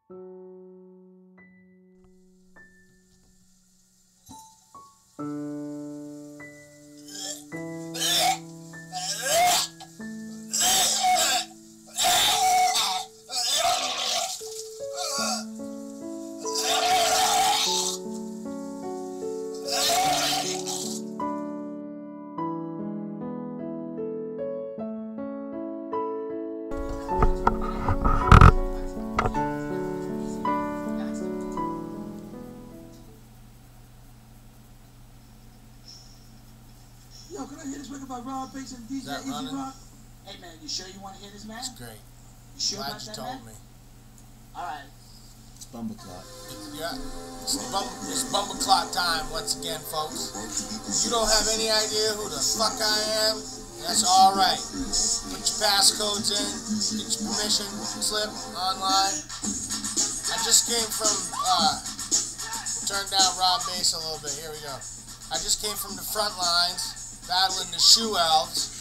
Yo, can I hear this record by Rob Bass and DJ Easy running? Rock? Hey man, you sure you want to hear this, man? It's great. You sure Glad about you that, told man? me. Alright. It's Bumbleclot. Yeah, it's Bumbleclot time once again, folks. You don't have any idea who the fuck I am? That's alright. Put your passcodes in, get your permission slip online. I just came from, turn down Rob Bass a little bit, here we go. I just came from the front lines, battling the shoe elves.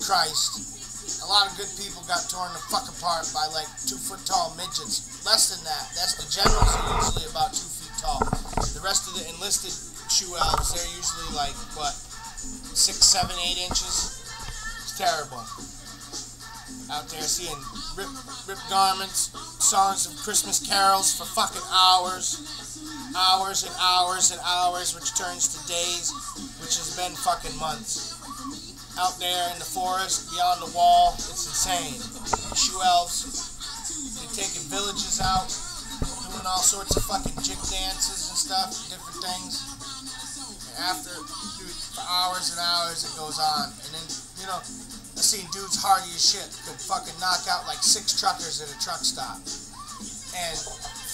Christ. A lot of good people got torn the fuck apart by like 2-foot-tall midgets. Less than that. That's the generals are usually about 2 feet tall. The rest of the enlisted shoe elves, they're usually like, what, 6, 7, 8 inches? It's terrible. Out there seeing ripped garments, songs of Christmas carols for fucking hours. Hours and hours and hours, which turns to days, which has been fucking months. Out there in the forest, beyond the wall, it's insane. The shoe elves, they're taking villages out, doing all sorts of fucking jig dances and stuff, different things. And after, dude, for hours and hours it goes on. And then, you know, I've seen dudes hardy as shit could fucking knock out like 6 truckers at a truck stop. And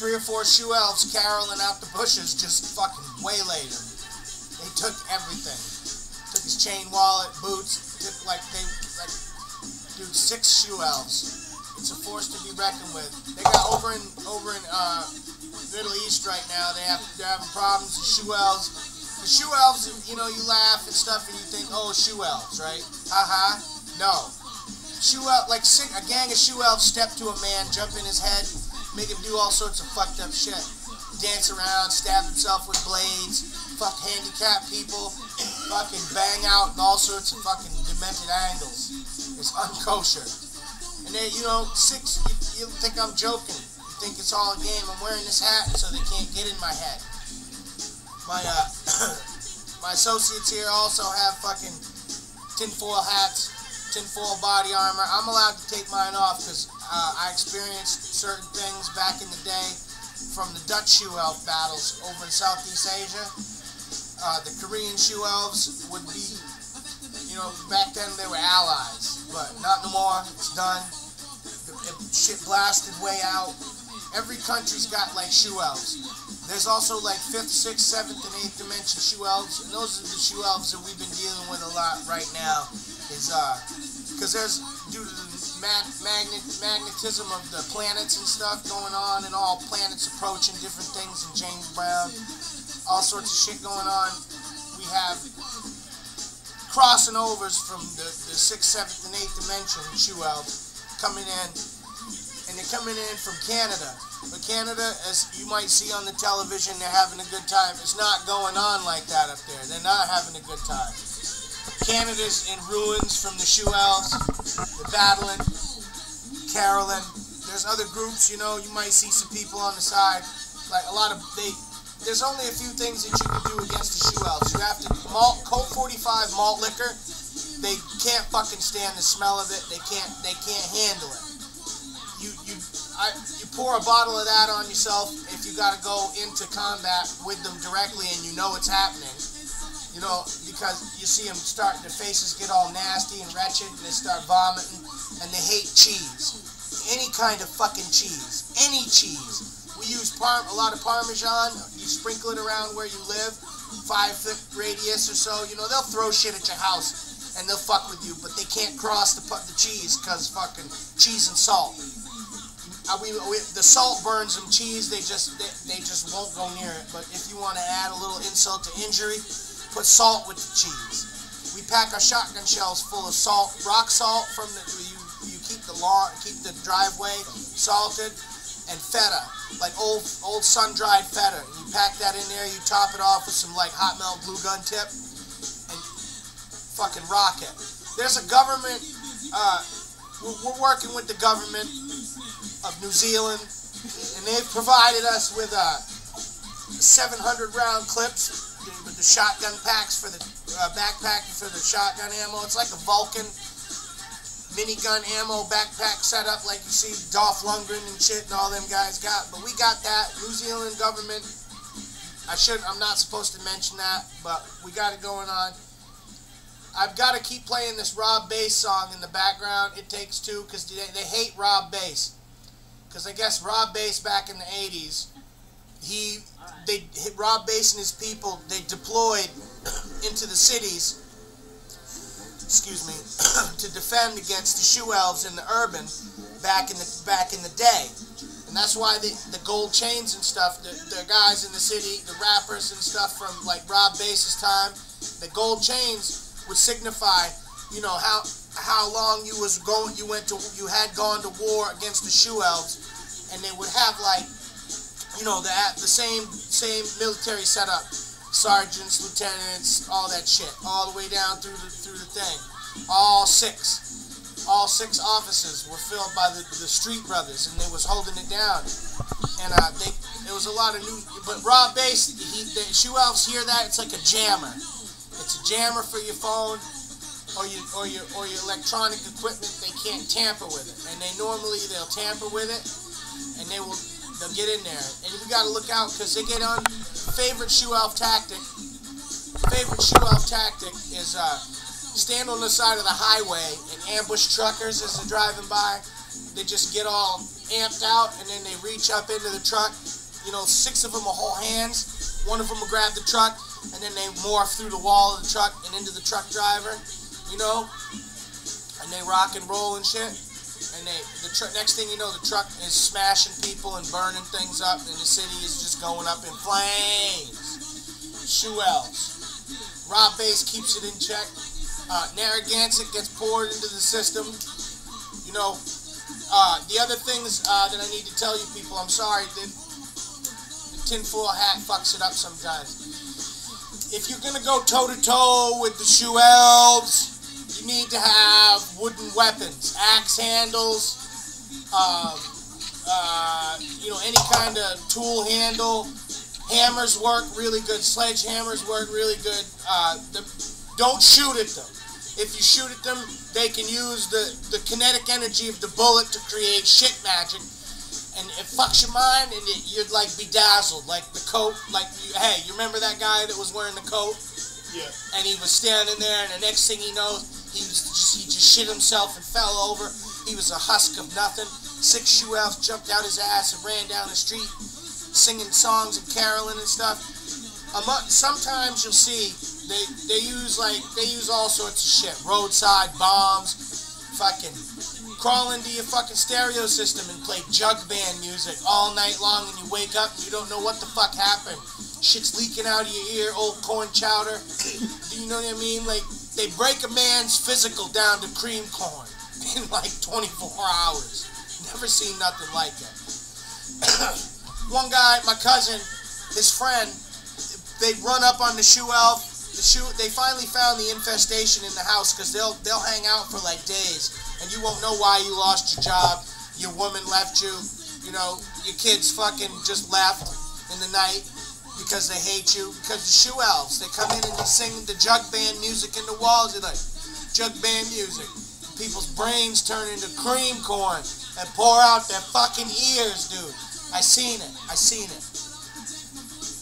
3 or 4 shoe elves caroling out the bushes just fucking waylaid him. They took everything. Took his chain wallet, boots, took dude, 6 shoe elves. It's a force to be reckoned with. They got over in Middle East right now, they're having problems with shoe elves. The shoe elves, you know, you laugh and stuff and you think, oh, shoe elves, right? Haha. No. Shoe elf, like a gang of shoe elves step to a man, jump in his head, make him do all sorts of fucked up shit. Dance around, stab himself with blades, fuck handicapped people, fucking bang out in all sorts of fucking demented angles. It's unkosher. And then, you know, 6, you think I'm joking. You think it's all a game. I'm wearing this hat so they can't get in my head. My, my associates here also have fucking tinfoil hats, tinfoil body armor. I'm allowed to take mine off because I experienced certain things back in the day from the Dutch shoe elf battles over in Southeast Asia. The Korean shoe elves would be, you know, back then they were allies, but not no more. It's done. The shit blasted way out. Every country's got like shoe elves. There's also like 5th, 6th, 7th, and 8th dimension shoe elves, and those are the shoe elves that we've been dealing with a lot right now. Is because there's, due to the magnetism of the planets and stuff going on, and all planets approaching different things, and James Brown, all sorts of shit going on. We have crossing overs from the 6th, 7th, and 8th dimension shoe elves coming in, and they're coming in from Canada. But Canada, as you might see on the television, they're having a good time. It's not going on like that up there. They're not having a good time. Canada's in ruins from the shoe elves. They're battling, caroling. There's other groups, you know, you might see some people on the side. Like a lot of, there's only a few things that you can do against the shoe elves. You have to, Colt 45 malt liquor, they can't fucking stand the smell of it. They can't handle it. You pour a bottle of that on yourself if you got to go into combat with them directly and you know it's happening. You know, because you see them start, their faces get all nasty and wretched, and they start vomiting, and they hate cheese. Any kind of fucking cheese. Any cheese. We use a lot of Parmesan. You sprinkle it around where you live, 5-foot radius or so. You know, they'll throw shit at your house, and they'll fuck with you, but they can't cross the cheese, because fucking cheese and salt. The salt burns them. Cheese, they just won't go near it. But if you want to add a little insult to injury, put salt with the cheese. We pack our shotgun shells full of salt, rock salt from the. You keep the lawn, keep the driveway salted. and feta, like old sun-dried feta. And you pack that in there, you top it off with some like hot melt glue gun tip, and fucking rock it. There's a government, we're working with the government of New Zealand, and they've provided us with 700 round clips with the shotgun packs for the backpack for the shotgun ammo. It's like a Vulcan minigun ammo backpack setup like you see Dolph Lundgren and shit and all them guys got. But we got that. New Zealand government, I'm not supposed to mention that, but we got it going on. I've got to keep playing this Rob Bass song in the background. It Takes Two, because they hate Rob Bass. Because I guess Rob Bass back in the 80s, Rob Bass and his people, they deployed into the cities, excuse me, to defend against the shoe elves in the urban back in the day. And that's why the gold chains and stuff, the guys in the city, the rappers and stuff from like Rob Bass's time, the gold chains would signify, you know, how long you had gone to war against the shoe elves, and they would have like, you know, the same military setup, sergeants, lieutenants, all that shit, all the way down through the thing. All six officers were filled by the Street Brothers, and they was holding it down. And there was a lot of new, but Rob Bass, the shoe elves hear that, it's like a jammer. It's a jammer for your phone or your electronic equipment. They can't tamper with it, and they'll tamper with it, and they'll get in there. And we got to look out, because they get on. Favorite shoe elf tactic is stand on the side of the highway and ambush truckers as they're driving by. They just get all amped out, and then they reach up into the truck. You know, 6 of them will hold hands. One of them will grab the truck, and then they morph through the wall of the truck and into the truck driver, you know, and they rock and roll and shit. And next thing you know, the truck is smashing people and burning things up, and the city is just going up in flames. Shoe elves. Rob Bass keeps it in check. Narragansett gets poured into the system. You know, the other things that I need to tell you people, I'm sorry, the tinfoil hat fucks it up sometimes. If you're gonna go toe-to-toe with the shoe elves, you need to have wooden weapons, axe handles, you know, any kind of tool handle. Hammers work really good. Sledgehammers work really good. Don't shoot at them. If you shoot at them, they can use the kinetic energy of the bullet to create shit magic, and it fucks your mind, and you'd like bedazzled, like the coat. Like, hey, you remember that guy that was wearing the coat? Yeah. And he was standing there, and the next thing he knows, he just shit himself and fell over. He was a husk of nothing. 6 shoe elves jumped out his ass and ran down the street, singing songs and caroling and stuff. Sometimes you'll see they use all sorts of shit. Roadside bombs, fucking crawl into your fucking stereo system and play jug band music all night long, and you wake up and you don't know what the fuck happened. Shit's leaking out of your ear, old corn chowder. Do you know what I mean? Like, they break a man's physical down to cream corn in like 24 hours. Never seen nothing like it. One guy, my cousin, his friend, they run up on the shoe elf. They finally found the infestation in the house, because they'll hang out for like days, and you won't know why you lost your job. Your woman left you. You know, your kids fucking just left in the night because they hate you. Because the shoe elves, they come in and they sing the jug band music in the walls. They're like, jug band music. People's brains turn into cream corn and pour out their fucking ears, dude. I seen it.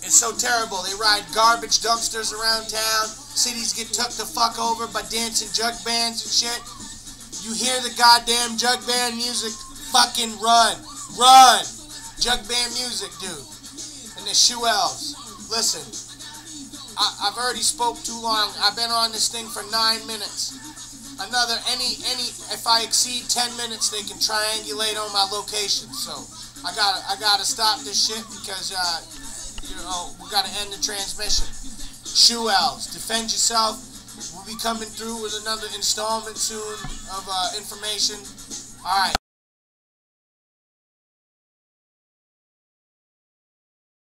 It's so terrible. They ride garbage dumpsters around town. Cities get took the fuck over by dancing jug bands and shit. You hear the goddamn jug band music, fucking run. Run! Jug band music, dude. And the shoe elves. Listen, I've already spoke too long. I've been on this thing for 9 minutes. If I exceed 10 minutes, they can triangulate on my location. So I gotta stop this shit, because you know, we gotta end the transmission. Shoe elves, defend yourself. We'll be coming through with another installment soon of information. All right.